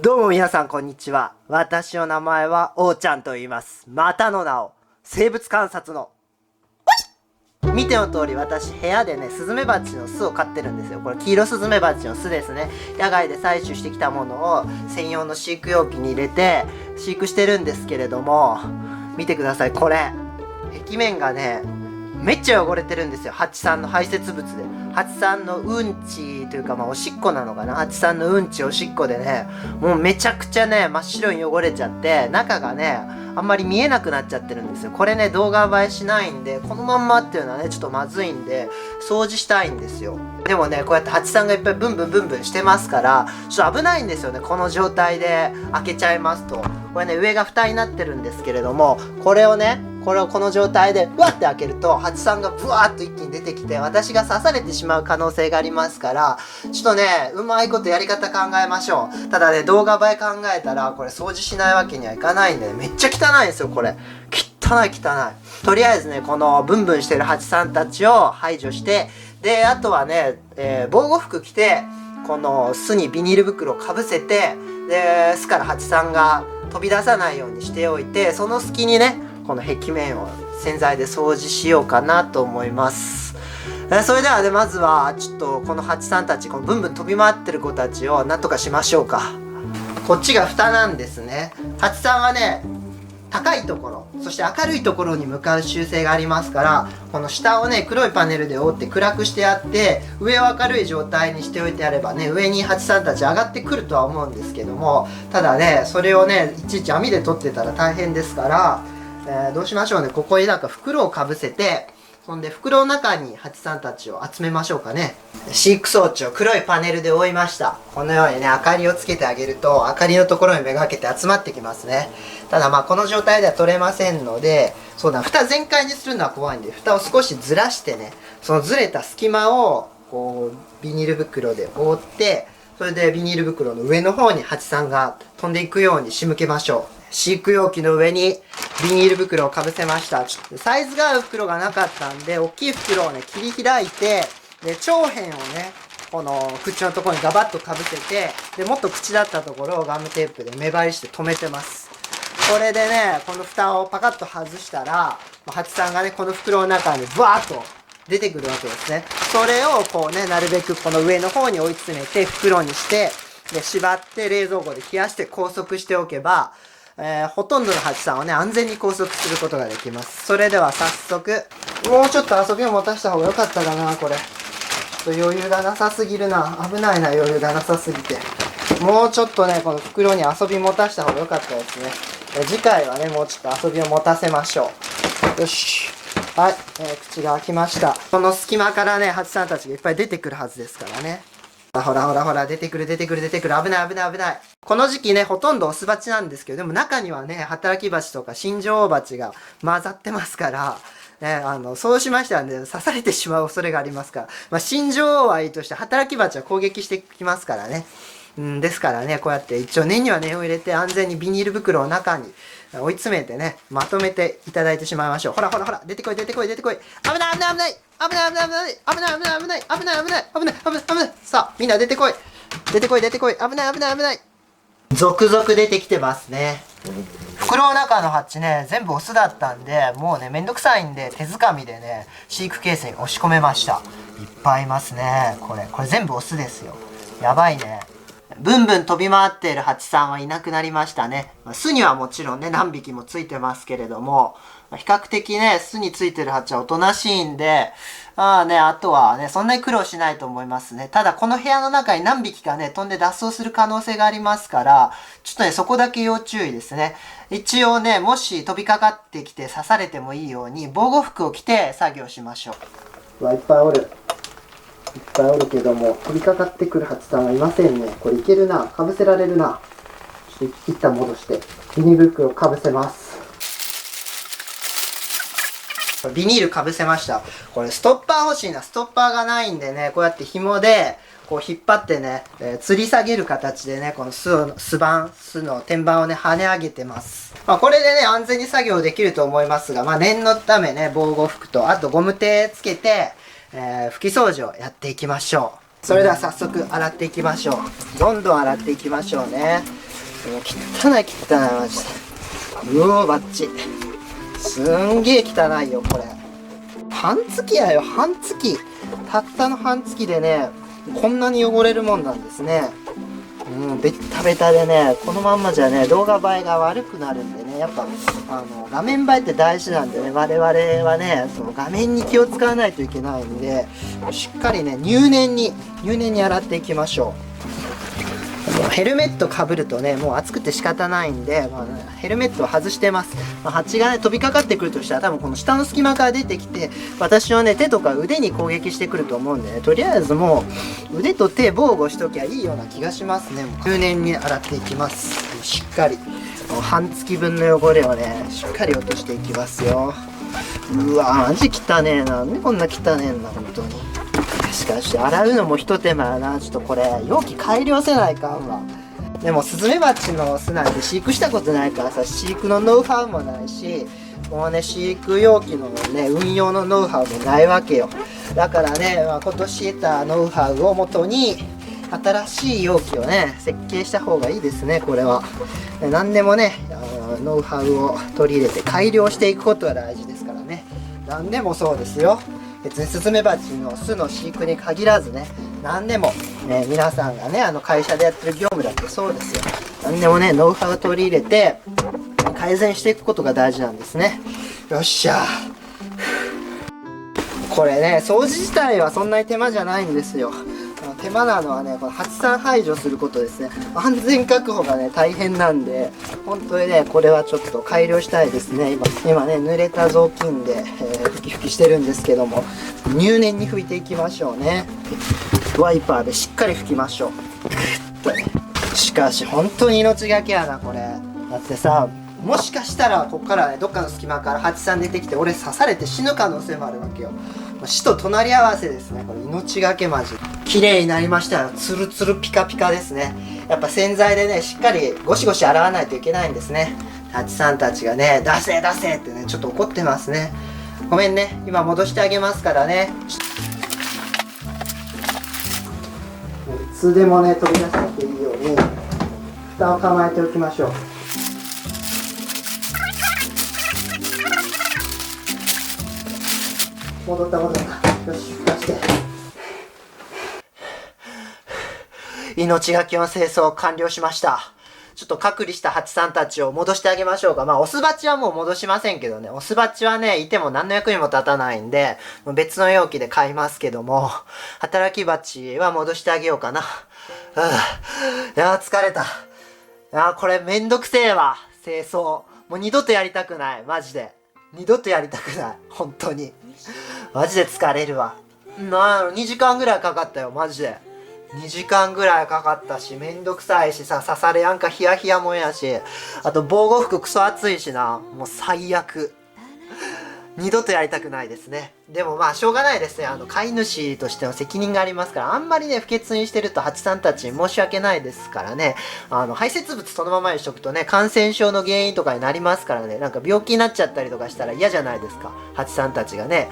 どうも皆さんこんにちは。私の名前はおーちゃんと言います。またの名を生物観察の見ての通り私部屋でねスズメバチの巣を飼ってるんですよ。これ黄色スズメバチの巣ですね。野外で採取してきたものを専用の飼育容器に入れて飼育してるんですけれども、見てください。これ壁面がねめっちゃ汚れてるんですよ。ハチさんの排泄物で。ハチさんのうんちというかおしっこなのかな。ハチさんのうんちおしっこでね、もうめちゃくちゃね真っ白に汚れちゃって中がねあんまり見えなくなっちゃってるんですよ。これね動画映えしないんで、このまんまっていうのはねちょっとまずいんで掃除したいんですよ。でもねこうやってハチさんがいっぱいブンブンブンブンしてますからちょっと危ないんですよね。この状態で開けちゃいますと、これね上が蓋になってるんですけれども、この状態でうわって開けるとハチさんがブワーっと一気に出てきて私が刺されてしまう可能性がありますから、ちょっとねうまいことやり方考えましょう。ただね動画映え考えたらこれ掃除しないわけにはいかないんで、ね、めっちゃ汚いんですよ。これ汚い。とりあえずねこのブンブンしてるハチさんたちを排除して、であとはね、防護服着てこの巣にビニール袋をかぶせて、で巣からハチさんが飛び出さないようにしておいて、その隙にねこの壁面を洗剤で掃除しようかなと思います。それではねまずはちょっとこのハチさんたち、このブンブン飛び回ってる子たちをなんとかしましょうか。こっちが蓋なんですね。ハチさんはね高いところそして明るいところに向かう習性がありますから、この下をね黒いパネルで覆って暗くしてやって上を明るい状態にしておいてやればね、上にハチさんたち上がってくるとは思うんですけども、ただねそれをねいちいち網で取ってたら大変ですから、どうしましょうね。ここになんか袋をかぶせて、そんで袋の中にハチさんたちを集めましょうかね。飼育装置を黒いパネルで覆いました。このようにね明かりをつけてあげると明かりのところにめがけて集まってきますね。ただこの状態では取れませんので、そうだ蓋全開にするのは怖いんで蓋を少しずらしてね、そのずれた隙間をこうビニール袋で覆って、それでビニール袋の上の方にハチさんが飛んでいくように仕向けましょう。飼育容器の上にビニール袋をかぶせました。サイズが合う袋がなかったんで大きい袋をね切り開いて、で長辺をねこの口のところにガバッとかぶせて、でもっと口だったところをガムテープで目張りして留めてます。これでねこの蓋をパカッと外したらハチさんがねこの袋の中にバーッと出てくるわけですね。それをこうねなるべくこの上の方に追い詰めて袋にして、で縛って冷蔵庫で冷やして拘束しておけば、ほとんどのハチさんをね安全に拘束することができます。それでは早速、もうちょっと遊びを持たせた方が良かったかな。これちょっと余裕がなさすぎるな。危ないな、余裕がなさすぎて。もうちょっとねこの袋に遊び持たせた方が良かったですね。次回はねもうちょっと遊びを持たせましょう。よし、はい、口が開きました。この隙間からねハチさんたちがいっぱい出てくるはずですからね。ほら出てくる。危ない。この時期ねほとんどオスバチなんですけど、でも中にはね働きバチとか新女王バチが混ざってますから、ね、そうしましたらね刺されてしまう恐れがありますから、新女王はいいとして働きバチは攻撃してきますからね。ですからねこうやって一応念には念を入れて安全にビニール袋を中に追い詰めてねまとめていただいてしまいましょう。ほら出てこい。危ない。さあみんな出てこい。危ない。続々出てきてますね。袋の中のハチね全部オスだったんで、もうねめんどくさいんで手づかみでね飼育ケースに押し込めました。いっぱいいますね。これ全部オスですよ。やばいね。ブンブン飛び回っているハチさんはいなくなりましたね。巣にはもちろんね何匹もついてますけれども、比較的ね巣についてるハチはおとなしいんで、あとはねそんなに苦労しないと思いますね。ただこの部屋の中に何匹かね飛んで脱走する可能性がありますから、ちょっとねそこだけ要注意ですね。一応ねもし飛びかかってきて刺されてもいいように防護服を着て作業しましょう。いっぱいおるけども飛びかかってくるハチさんはいませんね。これいけるな。かぶせられるな。ちょっと一旦戻してビニール袋をかぶせます。ビニールかぶせました。これストッパー欲しいな。ストッパーがないんでねこうやって紐でこう引っ張ってね、吊り下げる形でねこの巣の天板をね跳ね上げてます。これでね安全に作業できると思いますが、念のためね防護服とあとゴム手つけて拭き掃除をやっていきましょう。それでは早速洗っていきましょう。どんどん洗っていきましょうね。汚い汚いマジで。うおバッチ。すんげえ汚いよこれ。半月やよ半月。たったの半月でねこんなに汚れるもんなんですね。ベッタベタでね、このまんまじゃね動画映えが悪くなるんでね、やっぱ画面映えって大事なんでね、我々はねその画面に気を使わないといけないんで、しっかりね入念に洗っていきましょう。ヘルメットかぶるとねもう暑くて仕方ないんで、ヘルメットを外してます。蜂がね飛びかかってくるとしたら多分この下の隙間から出てきて私はね手とか腕に攻撃してくると思うんでね、とりあえずもう腕と手防護しときゃいいような気がしますね。もう入念に洗っていきます。しっかり半月分の汚れをねしっかり落としていきますよ。うわマジ汚ねえな。なんでこんな汚ねえんだ本当に。しかし洗うのも一手間やな。ちょっとこれ容器改良せないかんわ。でもスズメバチの巣なんて飼育したことないからさ、飼育のノウハウもないし、このね飼育容器のね運用のノウハウもないわけよ。だからね、今年得たノウハウをもとに新しい容器をね設計した方がいいですね。これは何でもねノウハウを取り入れて改良していくことが大事ですからね。何でもそうですよ。別にスズメバチの巣の飼育に限らずね、何でもね皆さんがね会社でやってる業務だってそうですよ。何でもねノウハウを取り入れて改善していくことが大事なんですね。よっしゃ。これね掃除自体はそんなに手間じゃないんですよ。手間なのはねこの蜂さん排除することですね。安全確保がね大変なんで、本当にねこれはちょっと改良したいですね。今ね濡れた雑巾で、ふきふきしてるんですけども、入念に拭いていきましょうね。ワイパーでしっかり拭きましょう。しかし本当に命がけやなこれ。だってさ、もしかしたらこっからねどっかの隙間から蜂さん出てきて俺刺されて死ぬ可能性もあるわけよ。死と隣り合わせですね。これ命がけマジ綺麗になりましたよ。ツルツルピカピカですね。やっぱ洗剤でねしっかりゴシゴシ洗わないといけないんですね。蜂さんたちがね出せ出せってねちょっと怒ってますね。ごめんね、今戻してあげますからね。いつでもね飛び出していいように蓋を構えておきましょう。戻った戻った。よし出して。命がけの清掃完了しました。ちょっと隔離した蜂さんたちを戻してあげましょうか。オスバチはもう戻しませんけどね。オスバチはね、いても何の役にも立たないんで、もう別の容器で買いますけども、働きバチは戻してあげようかな。いやー疲れた。いやーこれめんどくせえわ。清掃。もう二度とやりたくない。マジで。二度とやりたくない。本当に。マジで疲れるわ。2時間ぐらいかかったよ、マジで。2時間ぐらいかかったし、めんどくさいしさ、刺されやんかヒヤヒヤもんやし、あと防護服クソ暑いしな、もう最悪。二度とやりたくないですね。でもしょうがないですね。飼い主としての責任がありますから、あんまりね、不潔にしてると蜂さんたちに申し訳ないですからね。排泄物そのままにしとくとね、感染症の原因とかになりますからね、なんか病気になっちゃったりとかしたら嫌じゃないですか。蜂さんたちがね。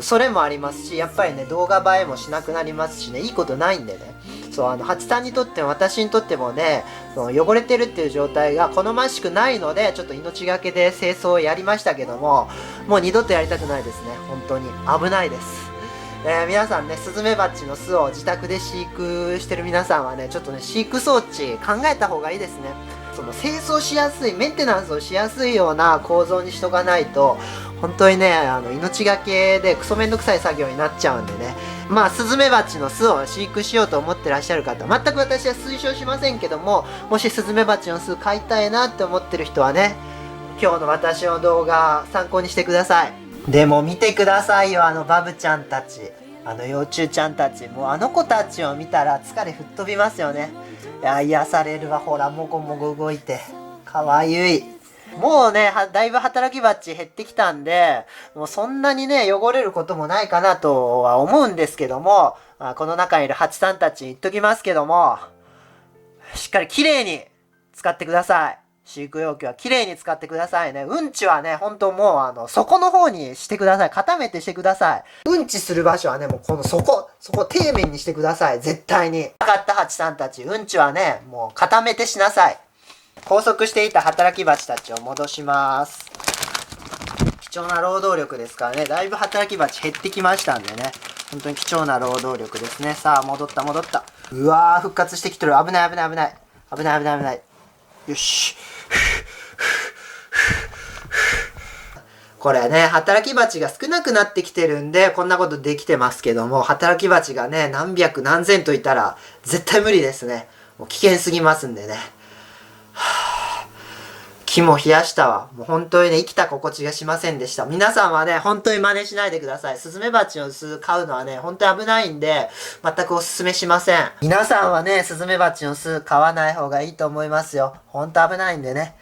それもありますし、やっぱりね動画映えもしなくなりますしね、いいことないんでね。そう蜂さんにとっても私にとってもね、汚れてるっていう状態が好ましくないので、ちょっと命がけで清掃をやりましたけども、もう二度とやりたくないですね。本当に危ないです。皆さんね、スズメバチの巣を自宅で飼育してる皆さんはね、ちょっとね飼育装置考えた方がいいですね。清掃しやすい、メンテナンスをしやすいような構造にしとかないと、本当にね命がけでクソめんどくさい作業になっちゃうんでね。スズメバチの巣を飼育しようと思ってらっしゃる方、全く私は推奨しませんけども、もしスズメバチの巣飼いたいなって思ってる人はね、今日の私の動画参考にしてください。でも見てくださいよ、バブちゃんたち、幼虫ちゃんたち、もう子たちを見たら疲れ吹っ飛びますよね。いや癒されるわ。ほらもごもご動いてかわゆい。もうねだいぶ働きバチ減ってきたんで、もうそんなにね汚れることもないかなとは思うんですけども、この中にいる蜂さんたちに言っときますけども、しっかりきれいに使ってください。飼育容器はきれいに使ってくださいね。うんちはね、ほんともう底の方にしてください。固めてしてください。うんちする場所はね、もうこの底底面にしてください。絶対に。分かった蜂さんたち、うんちはね、もう固めてしなさい。拘束していた働き蜂たちを戻します。貴重な労働力ですからね、だいぶ働き蜂減ってきましたんでね、本当に貴重な労働力ですね。さあ、戻った。うわー、復活してきてる。危ない。よし。これね、働き蜂が少なくなってきてるんで、こんなことできてますけども、働き蜂がね、何百何千といたら、絶対無理ですね。もう危険すぎますんでね。木も冷やしたわ。もう本当にね、生きた心地がしませんでした。皆さんはね、本当に真似しないでください。スズメバチの巣飼うのはね、本当に危ないんで、全くおすすめしません。皆さんはね、スズメバチの巣飼わない方がいいと思いますよ。本当危ないんでね。